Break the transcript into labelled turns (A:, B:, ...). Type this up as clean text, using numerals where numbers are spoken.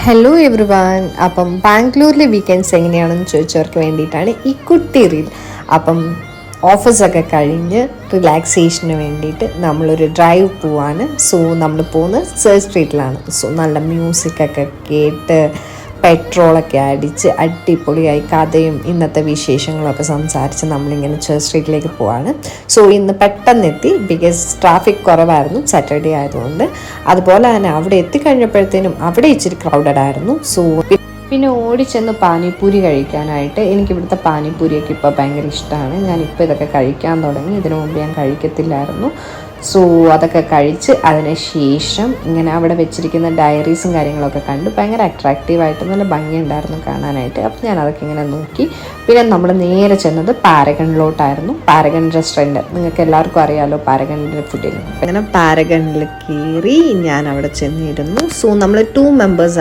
A: Hello every one. അപ്പം ബാംഗ്ലൂരിലെ weekends എങ്ങനെയാണെന്ന് ചോദിച്ചവർക്ക് വേണ്ടിയിട്ടാണ് ഈ കുട്ടി റീൽ. അപ്പം ഓഫീസൊക്കെ കഴിഞ്ഞ് റിലാക്സേഷന് വേണ്ടിയിട്ട് നമ്മളൊരു ഡ്രൈവ് പോവാണ്. സോ നമ്മൾ പോകുന്നത് സേർ സ്ട്രീറ്റിലാണ്. സോ നല്ല മ്യൂസിക്കൊക്കെ കേട്ട് പെട്രോളൊക്കെ അടിച്ച് അടിപൊളിയായി കഥയും ഇന്നത്തെ വിശേഷങ്ങളൊക്കെ സംസാരിച്ച് നമ്മളിങ്ങനെ ചേർച്ച് സ്ട്രീറ്റിലേക്ക് പോവാണ്. സോ ഇന്ന് പെട്ടെന്നെത്തി, ബിക്കോസ് ട്രാഫിക് കുറവായിരുന്നു സാറ്റർഡേ ആയതുകൊണ്ട്. അതുപോലെ തന്നെ അവിടെ എത്തിക്കഴിഞ്ഞപ്പോഴത്തേനും അവിടെ ഇച്ചിരി ക്രൗഡഡ് ആയിരുന്നു. സോ പിന്നെ ഓടിച്ചെന്ന് പാനിപ്പൂരി കഴിക്കാനായിട്ട്. എനിക്കിവിടുത്തെ പാനിപ്പൂരിയൊക്കെ ഇപ്പോൾ ഭയങ്കര ഇഷ്ടമാണ്. ഞാനിപ്പോൾ ഇതൊക്കെ കഴിക്കാൻ തുടങ്ങി. ഇതിനു മുമ്പ് ഞാൻ കഴിക്കത്തില്ലായിരുന്നു. സോ അതൊക്കെ കഴിച്ച് അതിന് ശേഷം ഇങ്ങനെ അവിടെ വെച്ചിരിക്കുന്ന ഡയറീസും കാര്യങ്ങളൊക്കെ കണ്ടു. ഭയങ്കര അട്രാക്റ്റീവായിട്ട് നല്ല ഭംഗിയുണ്ടായിരുന്നു കാണാനായിട്ട്. അപ്പം ഞാൻ അതൊക്കെ ഇങ്ങനെ നോക്കി. പിന്നെ നമ്മൾ നേരെ ചെന്നത് പാരഗണിലോട്ടായിരുന്നു. പാരഗൺ റെസ്റ്റോറൻറ്റ് നിങ്ങൾക്ക് എല്ലാവർക്കും അറിയാമല്ലോ, പാരഗണിൻ്റെ ഫുഡിൽ. അങ്ങനെ പാരഗണിൽ കയറി ഞാൻ അവിടെ ചെന്നിരുന്നു. സോ നമ്മൾ 2 മെമ്പേഴ്സ്